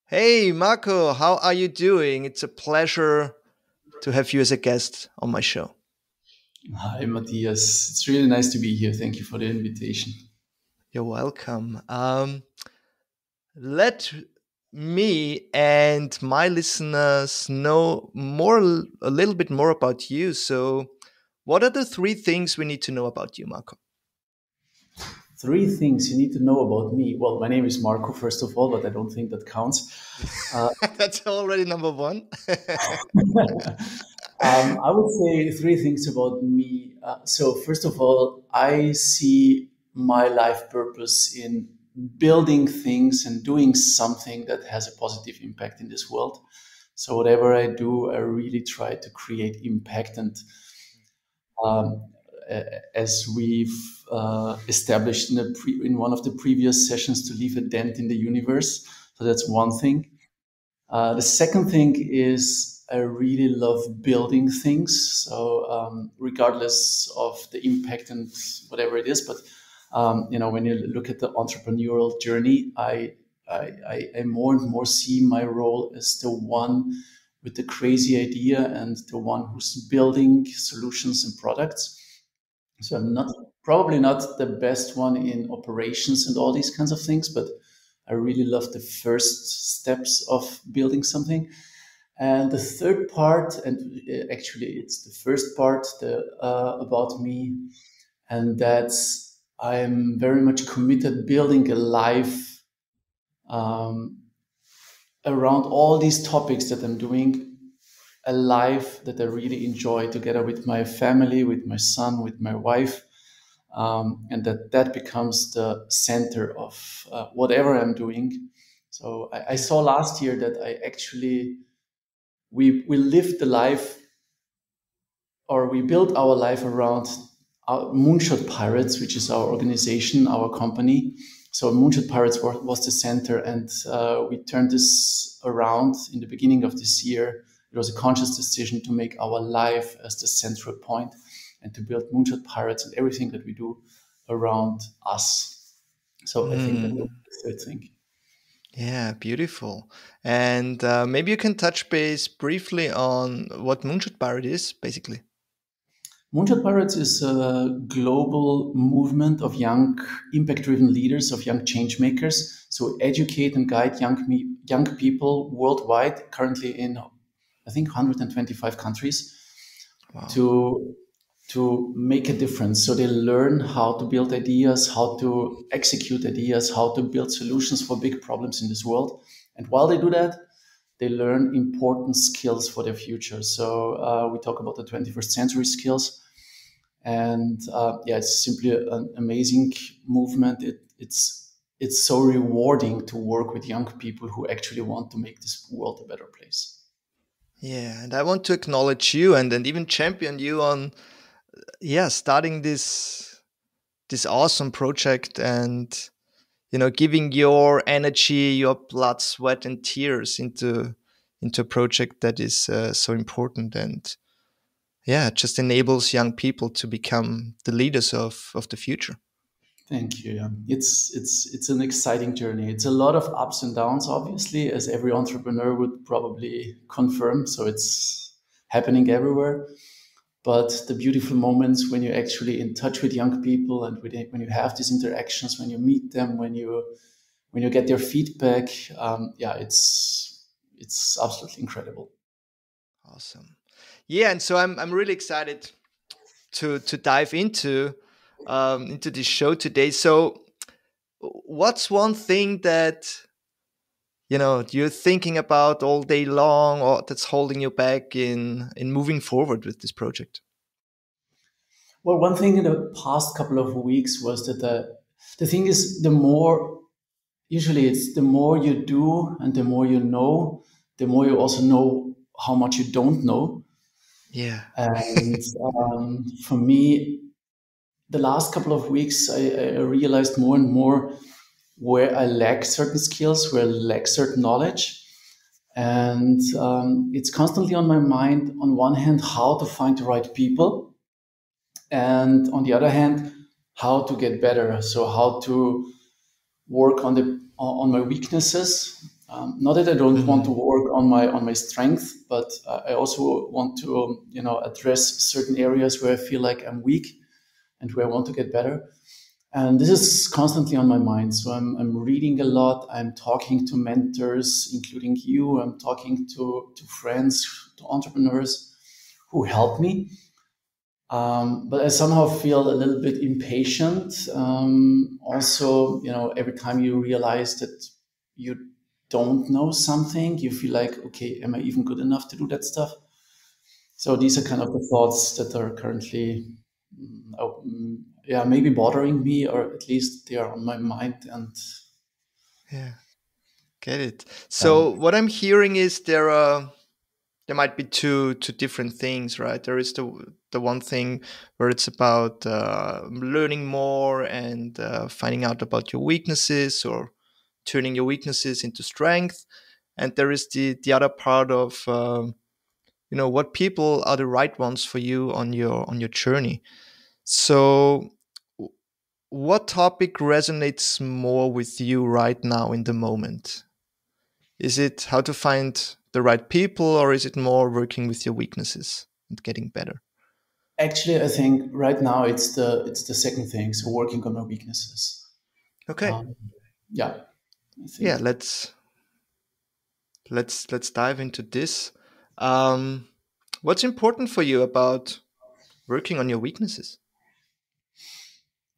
Hey, Marko, how are you doing? It's a pleasure to have you as a guest on my show. Hi, Matthias. It's really nice to be here. Thank you for the invitation. You're welcome. Let me and my listeners know a little bit more about you. So, what are the three things we need to know about you, Marco? Three things you need to know about me. Well, my name is Marko, first of all, but I don't think that counts. Uh, That's already number one. I would say three things about me. So, first of all, I see my life purpose in building things and doing something that has a positive impact in this world. So, whatever I do, I really try to create impact. And um, as we've established in one of the previous sessions, to leave a dent in the universe. So that's one thing. The second thing is I really love building things. So regardless of the impact and whatever it is, but when you look at the entrepreneurial journey, I more and more see my role as the one with the crazy idea and the one who's building solutions and products. So I'm not probably not the best one in operations and all these kinds of things, but I really love the first steps of building something. And the third part, and actually it's the first part about me, and that's I'm very much committed building a life um, around all these topics that I'm doing, a life that I really enjoy together with my family, with my son, with my wife, and that becomes the center of whatever I'm doing. So I Yeah. saw last year that I actually we lived the life, or we built our life around our Moonshot Pirates, which is our organization, our company. So Moonshot Pirates was the center, and we turned this around in the beginning of this year. It was a conscious decision to make our life as the central point and to build Moonshot Pirates and everything that we do around us. So I think that was Mm, the third thing. yeah, beautiful. And maybe you can touch base briefly on what Moonshot Pirate is, basically. Moonshot Pirates is a global movement of young, impact-driven leaders, of young change makers. So educate and guide young people worldwide, currently in I think 125 countries, Wow. to to make a difference. So they learn how to build ideas, how to execute ideas, how to build solutions for big problems in this world. And while they do that, they learn important skills for their future. So we talk about the 21st century skills, and yeah, it's simply an amazing movement. It's so rewarding to work with young people who actually want to make this world a better place. Yeah, and I want to acknowledge you and even champion you on starting this awesome project and giving your energy, your blood, sweat and tears into a project that is so important and yeah, it just enables young people to become the leaders of the future. Thank you. Yeah. It's an exciting journey. It's a lot of ups and downs, obviously, as every entrepreneur would probably confirm. So it's happening everywhere. But the beautiful moments when you're actually in touch with young people and when you have these interactions, when you meet them, when you get their feedback, yeah, it's absolutely incredible. Awesome. Yeah, and so I'm really excited to dive into this show today. So what's one thing that you're thinking about all day long or that's holding you back in moving forward with this project? Well, one thing in the past couple of weeks was that the thing is, the more usually it's the more you do and the more you know, the more you also know how much you don't know. Yeah. And for me, the last couple of weeks, I realized more and more where I lack certain skills, where I lack certain knowledge. And it's constantly on my mind, on one hand, how to find the right people, and on the other hand, how to get better. So how to work on my weaknesses Not that I don't want to Mhm. work on my strength, but I also want to address certain areas where I feel like I'm weak and where I want to get better. And this is constantly on my mind. So I'm reading a lot. I'm talking to mentors, including you. I'm talking to friends, to entrepreneurs who help me. But I somehow feel a little bit impatient. Also, every time you realize that you don't know something, you feel like, okay, am I even good enough to do that stuff? So these are kind of the thoughts that are currently, yeah, maybe bothering me, or at least they are on my mind. And Yeah, get it. yeah, So what I'm hearing is there might be two different things, right? There is the one thing where it's about learning more and finding out about your weaknesses or turning your weaknesses into strength, and there is the other part of what people are the right ones for you on your journey. So what topic resonates more with you right now in the moment? Is it how to find the right people, or is it more working with your weaknesses and getting better? actually, I think right now it's the second thing. So working on my weaknesses. Okay. Um, yeah, I Yeah, think. let's dive into this. Um, what's important for you about working on your weaknesses?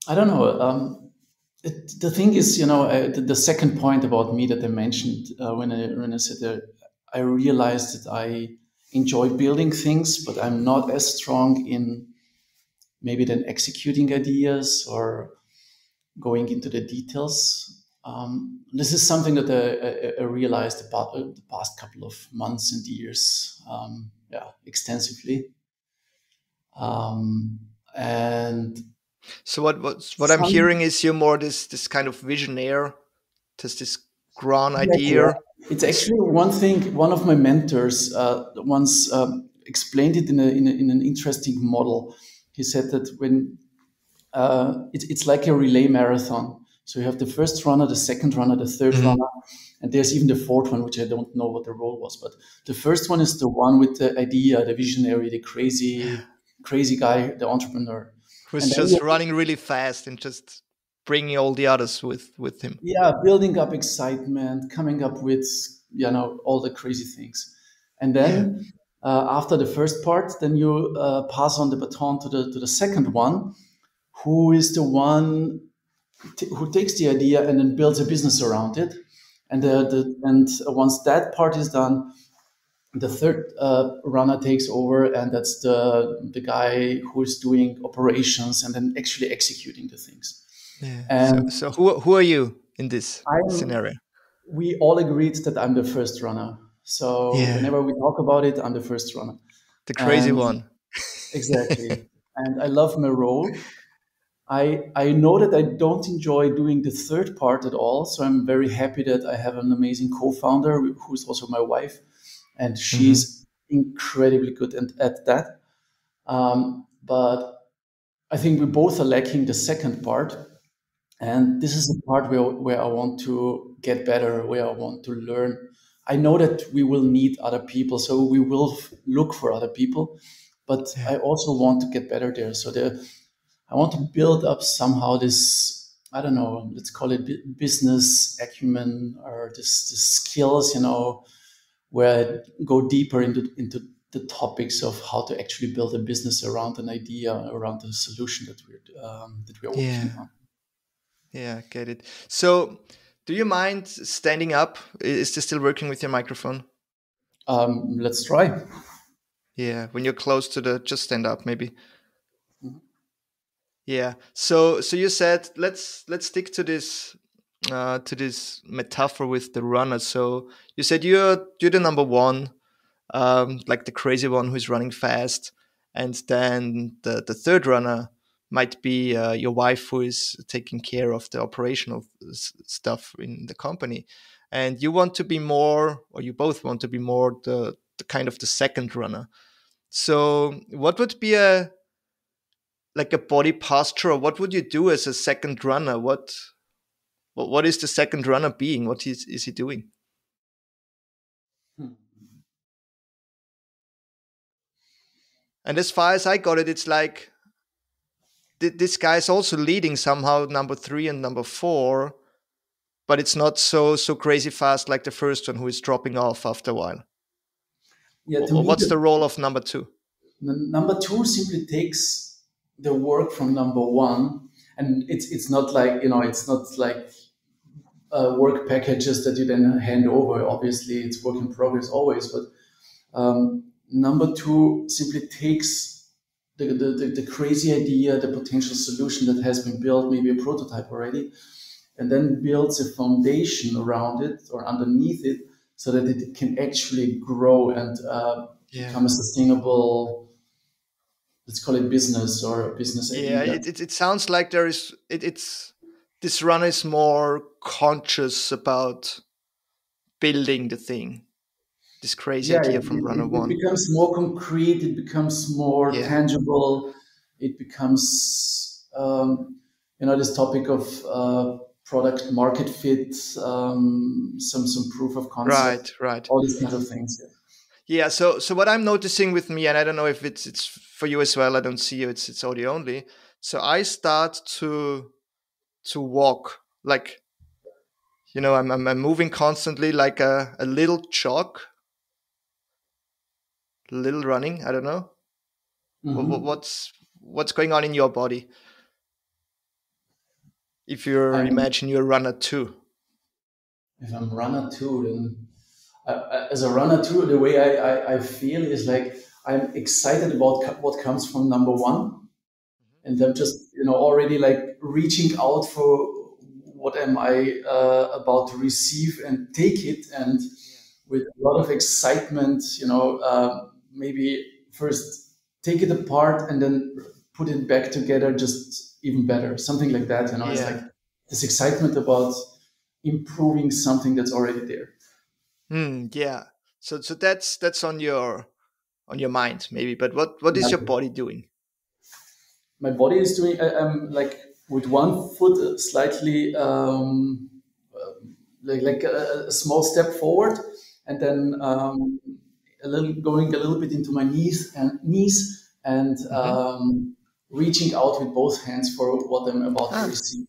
I don't know. The thing is, the second point about me that I mentioned when I said that I realized that I enjoy building things, but I'm not as strong in maybe then executing ideas or going into the details. This is something that I realized about the past couple of months and years, yeah, extensively. Um, and So what I'm some hearing is you're more this kind of visionaire, just this grand Exactly. Yeah. idea. It's It's actually one thing. One of my mentors once explained it in an interesting model. He said that when it's like a relay marathon. So you have the first runner, the second runner, the third Mhm. runner, and there's even the fourth one, which I don't know what the role was. But the first one is the one with the idea, the visionary, the crazy guy, the entrepreneur. Who's And then you just running really fast and just bringing all the others with him. Yeah, building up excitement, coming up with all the crazy things, and Yeah. then after the first part, then you pass on the baton to the second one, who is the one who takes the idea and then builds a business around it, and once that part is done, the third runner takes over, and that's the guy who is doing operations and then actually executing the things. Yeah. So And so who are you in this I'm scenario? we all agreed that I'm the first runner. So Yeah. whenever we talk about it, I'm the first runner. The crazy And one. exactly. And I love my role. I know that I don't enjoy doing the third part at all. So I'm very happy that I have an amazing co-founder who's also my wife, and Mhm. she's incredibly good at that. But I think we both are lacking the second part. And this is the part where I want to get better, where I want to learn. I know that we will need other people, so we will look for other people, but Yeah. I also want to get better there. So I want to build up somehow this, I don't know, let's call it business acumen, or this skills, where I go deeper into the topics of how to actually build a business around an idea, around a solution that we're working Yeah. on. Yeah, get it. So, do you mind standing up? Is this still working with your microphone? Let's try. Yeah, when you're close to the just stand up maybe. Mhm. Yeah. So you said let's stick to this metaphor with the runner. So you said you're the number one, like the crazy one who's running fast, and then the third runner might be your wife who is taking care of the operational stuff in the company, and you want to be more, or you both want to be more the kind of the second runner. So what would be a like a body posture, or what would you do as a second runner? What is the second runner being? What is he doing? And as far as I got it, it's like this guy is also leading somehow number 3 and number 4, but it's not so crazy fast like the first one who is dropping off after a while. Yeah, to me, What's the role of number 2? the number two simply takes the work from number one, and it's not like, it's not like work packages that you then hand over. Obviously, it's work in progress always, but number two simply takes the crazy idea, the potential solution that has been built, maybe a prototype already, and then builds a foundation around it or underneath it so that it can actually grow and become a sustainable, let's call it business or a business Yeah, idea. it sounds like there is it's this runner is more conscious about building the thing. This crazy Yeah, idea from runner it one. becomes more concrete, it becomes more Yeah, tangible, it becomes, this topic of product market fit, some proof of concept, right, right. all these kinds of things. Yeah, so what I'm noticing with me, and I don't know if it's for you as well. I don't see you. It's audio only. So I start to walk like I'm moving constantly like a little jog, little running. I don't know Hmm. what's going on in your body if you I'm imagine you're a runner too. If I'm runner too, then as a runner too, the way I feel is like I'm excited about what comes from number one, and I'm just already like reaching out for what am I about to receive and take it, and with a lot of excitement, maybe first take it apart and then put it back together just even better, something like that. It's like Yeah. this excitement about improving something that's already there. Yeah. So that's on your mind maybe, but what is your Yeah. body doing? My body is doing, I'm like with one foot slightly like a small step forward, and then a little going a little bit into my knees and Hmm. reaching out with both hands for what I'm about to Ah, receive.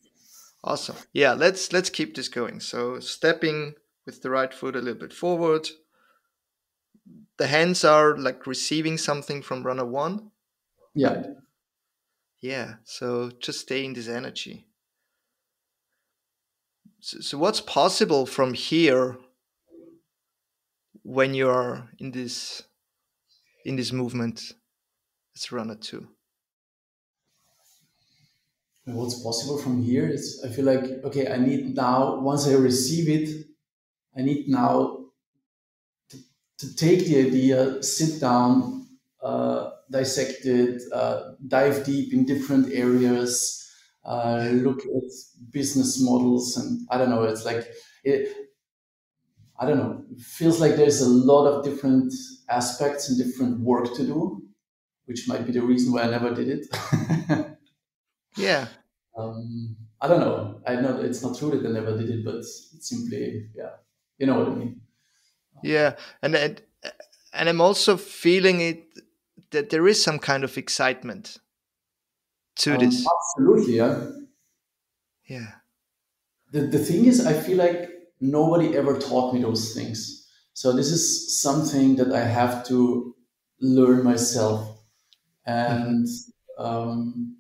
awesome. Yeah, let's keep this going. So stepping with the right foot a little bit forward. The hands are like receiving something from runner one, right? Yeah. Yeah. So just stay in this energy. So what's possible from here when you're in this movement as runner two? And what's possible from here is I feel like, okay, I need now, once I receive it, I need now to take the idea, sit down, dissect it, dive deep in different areas, Yeah. look at business models, and I don't know. It's like I don't know. It feels like there's a lot of different aspects and different work to do, which might be the reason why I never did it. Yeah. I don't know. I know it's not true that I never did it, but it's simply, yeah, you know what I mean. Yeah. And I'm also feeling it that there is some kind of excitement to this. Absolutely, yeah. Yeah. The thing is, I feel like nobody ever taught me those things. So this is something that I have to learn myself. Hmm. And um,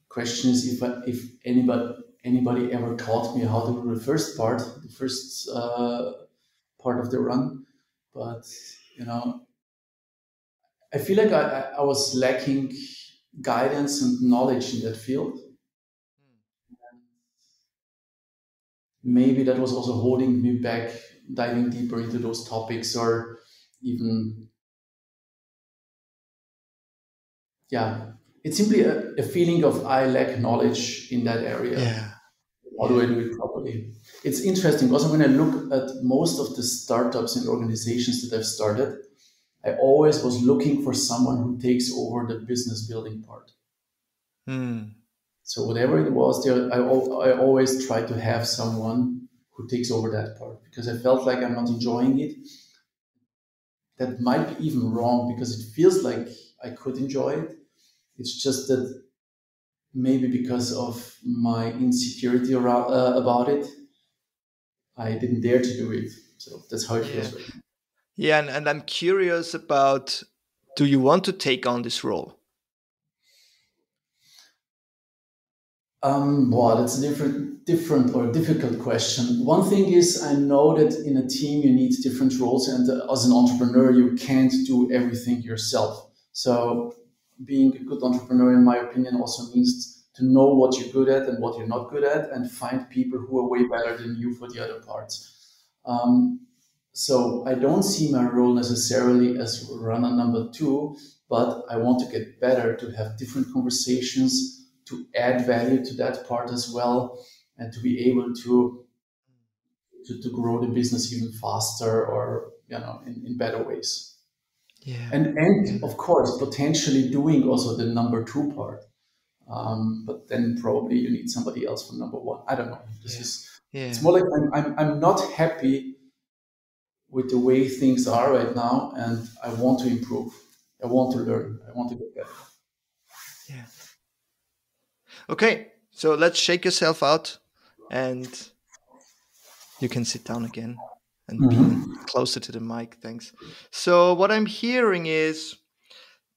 question is if anybody ever taught me how to do the first part of the run. But I feel like I was lacking guidance and knowledge in that field. Maybe that was also holding me back diving deeper into those topics, or even, yeah, it's simply a feeling of I lack knowledge in that area. Yeah. How do I Yeah. do it properly? It's interesting also when I look at most of the startups and organizations that I've started, I always was looking for someone who takes over the business building part. Hmm. So whatever it was there, I always try to have someone who takes over that part because I felt like I'm not enjoying it. That might be even wrong because it feels like I could enjoy it. It's just that maybe because of my insecurity about it, I didn't dare to do it. So that's how it Yeah. feels right now. Yeah, and I'm curious about, do you want to take on this role? Well, that's a different or difficult question. One thing is, I know that in a team you need different roles, and as an entrepreneur, you can't do everything yourself. So, being a good entrepreneur, in my opinion, also means to know what you're good at and what you're not good at, and find people who are way better than you for the other parts. Um, so I don't see my role necessarily as runner number two, but I want to get better to have different conversations, to add value to that part as well, and to be able to grow the business even faster or in better ways. Yeah. And Yeah. of course, potentially doing also the number two part. But then probably you need somebody else for number one. I don't know. This Yeah. is it's Yeah. more like I'm not happy with the way things are right now, and I want to improve. I want to learn. I want to get better. Yeah. Okay, so let's shake yourself out and you can sit down again and being Hmm. closer to the mic. Thanks. So what I'm hearing is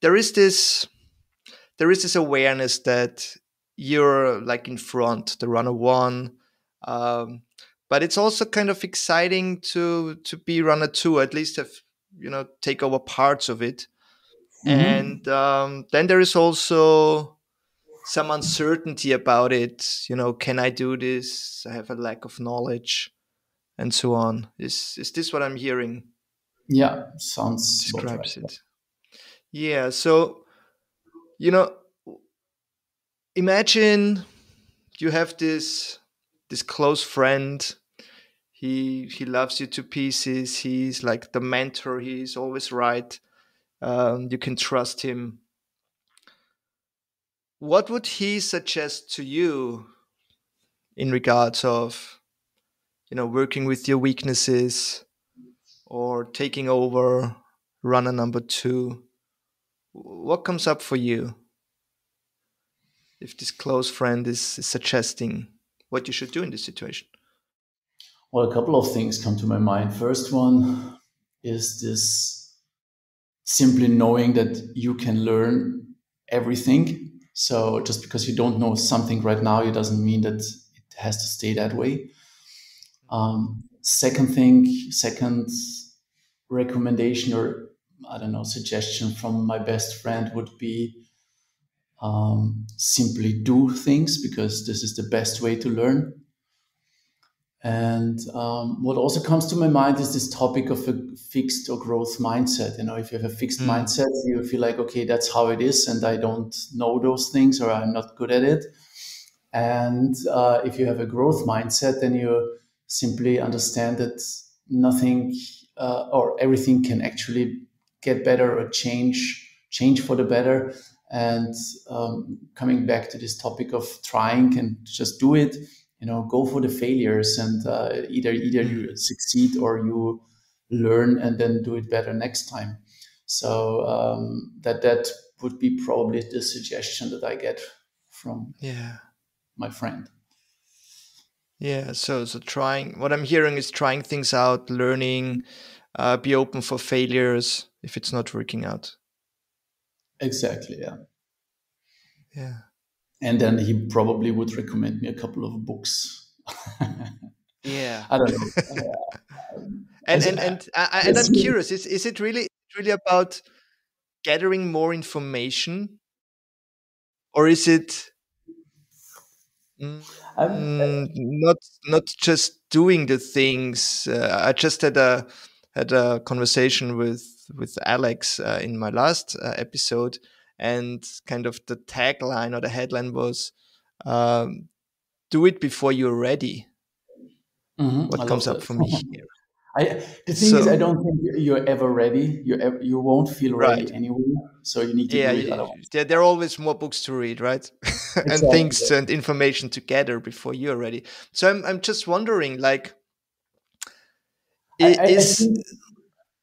there is this there is this awareness that you're like in front, the runner one. Um, but it's also kind of exciting to be runner two, at least have take over parts of it. Hmm. And then there is also some uncertainty about it. Can I do this? I have a lack of knowledge, and so on. Is this what I'm hearing Yeah, sounds about right. describes it? Yeah. So you know, imagine you have this close friend. He loves you to pieces. He's like the mentor. He's always right. You can trust him. What would he suggest to you in regards of working with your weaknesses or taking over runner number two? What comes up for you if this close friend is suggesting what you should do in this situation? Well, a couple of things come to my mind. First one is this simply knowing that you can learn everything. So just because you don't know something right now, it doesn't mean that it has to stay that way. Second recommendation or I don't know suggestion from my best friend would be simply do things because this is the best way to learn. And what also comes to my mind is this topic of a fixed or growth mindset. If you have a fixed Mm. mindset, you feel like, okay, that's how it is, and I don't know those things or I'm not good at it. And if you have a growth mindset, then you simply understand that nothing or everything can actually get better or change for the better. And coming back to this topic of trying and just do it, go for the failures and either Mm. you succeed or you learn and then do it better next time. So that would be probably the suggestion that I get from Yeah. my friend. Yeah. So trying. What I'm hearing is trying things out, learning, be open for failures if it's not working out. Exactly, yeah. Yeah. And then he probably would recommend me a couple of books. Yeah. I don't know. and As, and and and I'm as curious. Is it really about gathering more information, or is it I'm, not just doing the things? I just had a conversation with Alex in my last episode, and kind of the tagline or the headline was, um, "Do it before you're ready." I What love comes up that. for me here? The thing is, I So don't think you're ever ready. You won't feel ready right. anyway. So you need to Yeah, do it otherwise. there are always more books to read, right? And Exactly. things and information to gather before you're ready. So I'm just wondering, like, I, I, I is think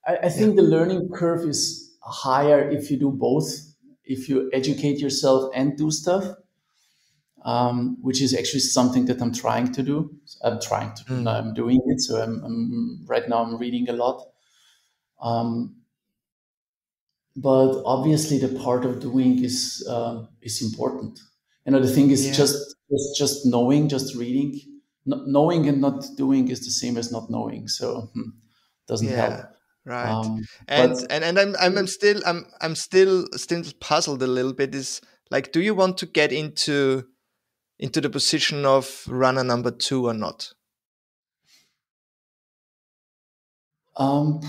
I yeah, think the learning curve is higher if you do both, if you educate yourself and do stuff, which is actually something that I'm trying to do. No, Mm. I'm doing it. So right now I'm reading a lot. Um, but obviously the part of doing is important. The thing is Yeah. just knowing, just reading. Knowing and not doing is the same as not knowing. So doesn't Yeah. help. Right. But And I'm still puzzled a little bit. Is like, do you want to get into the position of runner number two or not? um,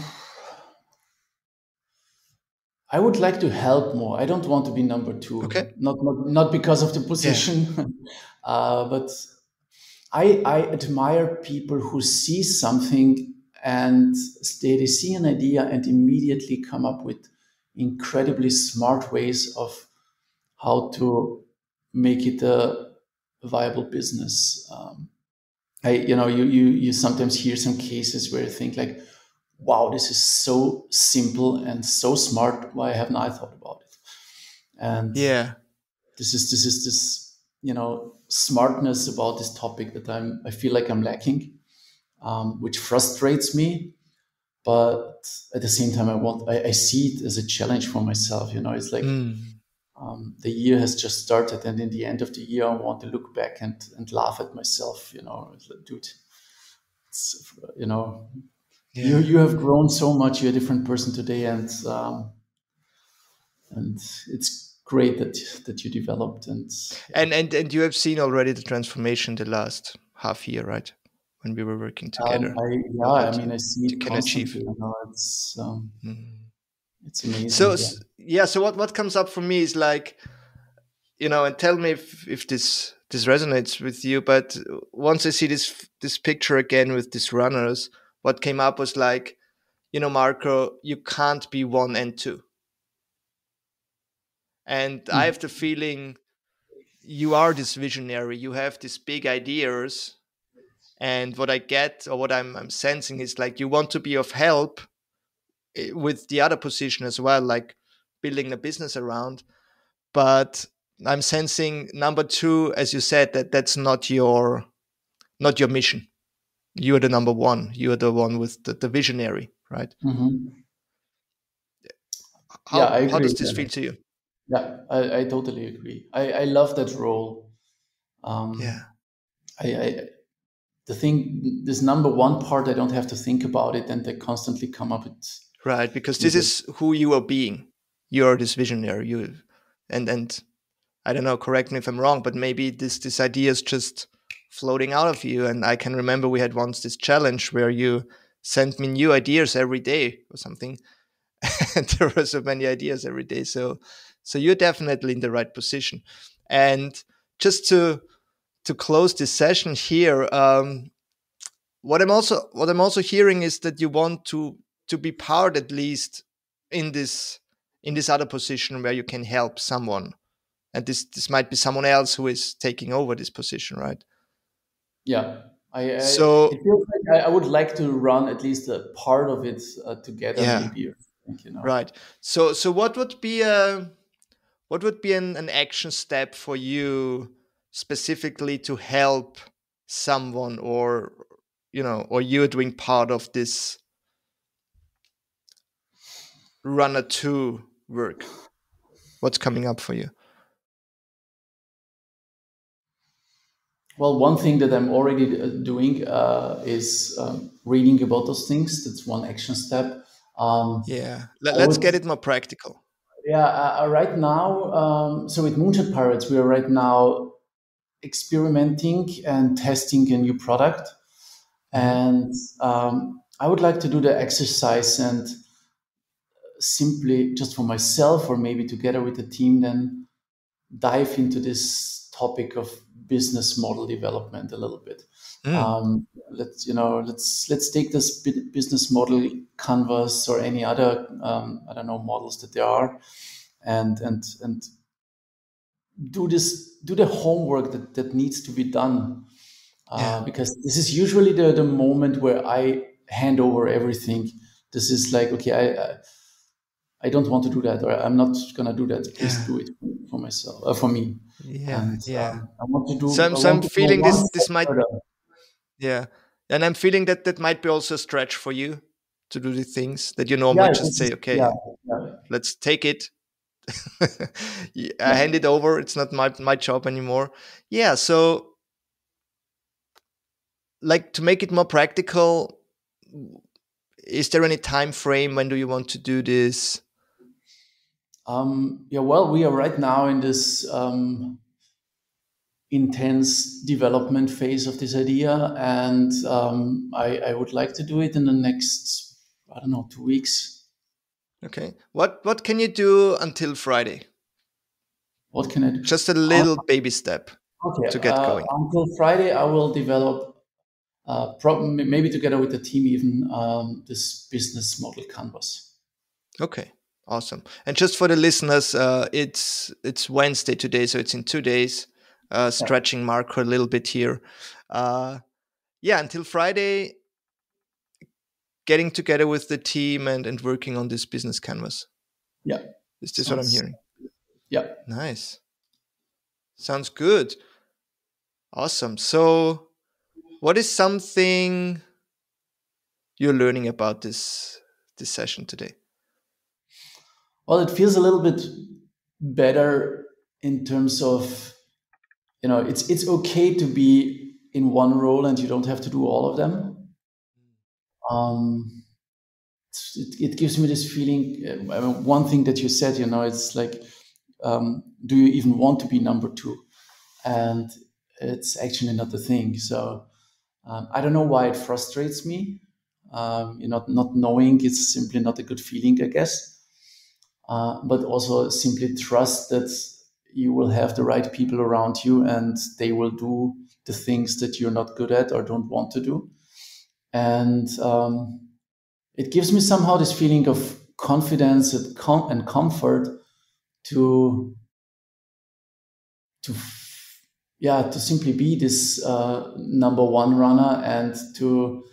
I would like to help more. I don't want to be number two. Okay. Not because of the Yeah. position, but I admire people who see something and they see an idea and immediately come up with incredibly smart ways of how to make it a viable business. You sometimes hear some cases where you think like, wow, this is so simple and so smart. Why haven't I thought about it? And Yeah. this smartness about this topic that I feel like I'm lacking, which frustrates me. But at the same time, I see it as a challenge for myself. It's like Mm. the year has just started, and in the end of the year, I want to look back and laugh at myself. It's like, dude, it's, Yeah. you have grown so much. You're a different person today, and it's great that you developed. And yeah, And you have seen already the transformation the last half year, right? When we were working together, I what mean, I see you it can achieve. constantly. Mm. It's So amazing. Yeah. yeah, so what comes up for me is like, and tell me if this resonates with you. But once I see this picture again with these runners, what came up was like, Marco, you can't be one and two. And I have the feeling you are this visionary. You have these big ideas, and what I get or what I'm sensing is like you want to be of help with the other position as well, like building a business around. But I'm sensing number two, as you said, that's not your mission. You're the number one. You're the one with the visionary, right? Hmm. Yeah, I How agree. does this feel to you? Yeah, I totally agree. I love that role. Um, Yeah, I the thing, this number one part, I don't have to think about it, and I constantly come up right. Because this with it. is who you are being. You're this visionary. And I don't know. Correct me if I'm wrong, but maybe this idea is just floating out of you. And I can remember we had once this challenge where you sent me new ideas every day or something, and there were so many ideas every day. So you're definitely in the right position. And just to close this session here, what I'm also hearing is that you want to be part at least in this other position where you can help someone, and this might be someone else who is taking over this position, right? Yeah, it So feels like I would like to run at least a part of it together, yeah, maybe. Or something. right. So what would be an action step for you specifically to help someone, or you're doing part of this runner two work? What's coming up for you? Well, one thing that I'm already doing is reading about those things. That's one action step. Yeah. I Let's would, get it more practical. yeah, right now, so with Moonshot Pirates, we are right now experimenting and testing a new product. Hmm. And I would like to do the exercise and simply just for myself or maybe together with the team, then dive into this topic of business model development a little bit. Mm. Let's take this business model canvas or any other I don't know models that there are, and do the homework that needs to be done, Yeah. because this is usually the moment where I hand over everything. This is like, okay, I don't want to do that, or I'm not gonna do that. Please Yeah, do it for myself, for me. yeah, And yeah. I want to So do. I'm I so want I'm to go feeling one this step might, further. yeah, and I'm feeling that that might be also a stretch for you to do the things that you normally Yeah, just this say, is, yeah, okay, yeah, let's take it. I yeah. hand it over. It's not my job anymore. Yeah. So, like, to make it more practical, is there any time frame when do you want to do this? Yeah. Well, we are right now in this intense development phase of this idea, and I would like to do it in the next, I don't know, 2 weeks. Okay. What can you do until Friday? What can I do? Just a Uh, little baby step okay. to get going. Until Friday, I will develop, maybe together with the team, even this business model canvas. Okay. Awesome. And just for the listeners, it's Wednesday today, so it's in 2 days. Yeah. Stretching Marko a little bit here. Uh, yeah, until Friday, getting together with the team and working on this business canvas. Yeah. Is this what I'm Sounds. hearing? Yeah. Nice. Sounds good. Awesome. So, what is something you're learning about this session today? Well, it feels a little bit better in terms of, it's okay to be in one role and you don't have to do all of them. Um, it gives me this feeling. I mean, one thing that you said, it's like, do you even want to be number two? And it's actually not the thing. So I don't know why it frustrates me. Not knowing, it's simply not a good feeling, I guess. But also simply trust that you will have the right people around you and they will do the things that you're not good at or don't want to do. And it gives me somehow this feeling of confidence and comfort to to yeah, to simply be this number one runner and to,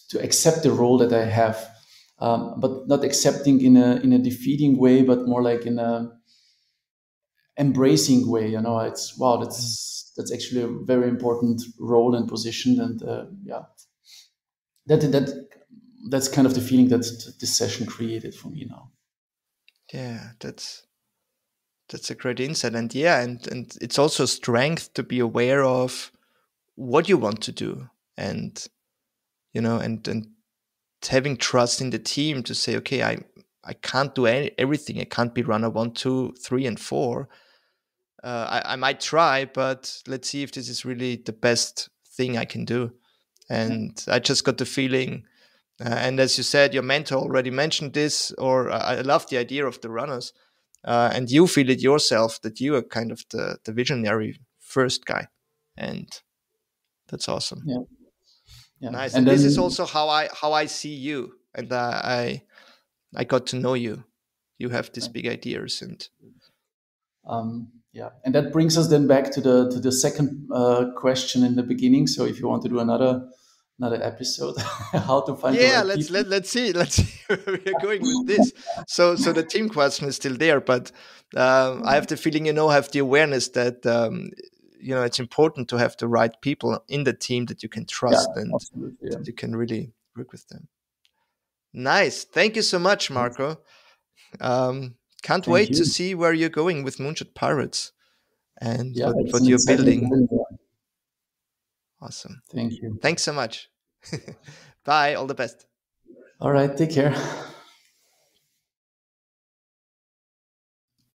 to accept the role that I have, but not accepting in a defeating way, but more like in a embracing way. It's wow, Mm. that's actually a very important role and position, and yeah, that that's kind of the feeling that this session created for me now. Yeah, that's a great insight. And yeah, and it's also strength to be aware of what you want to do, and and having trust in the team to say, okay, I can't do everything. I can't be runner one, two, three, and four. I might try, but let's see if this is really the best thing I can do. Yeah, And I just got the feeling, and as you said, your mentor already mentioned this, or I love the idea of the runners, and you feel it yourself that you are kind of the visionary first guy, and that's awesome. yeah, yeah. Nice. And And this is then also how I see you, and I got to know you. You have these big ideas, and yeah, and that brings us then back to the second question in the beginning. So if you want to do another episode, how to find the yeah, right people. let's see where we're going with this. So the team question is still there, but I have the feeling, have the awareness that it's important to have the right people in the team that you can Yeah, trust and absolutely. Yeah. that you can really work with them. Nice. Thank you so much, Marco. Can't Thank wait to you. see where you're going with Moonshot Pirates and Yeah, it's what an you're exciting building. journey. Yeah. Awesome. Thank you. Thanks so much. Bye. All the best. All right, take care.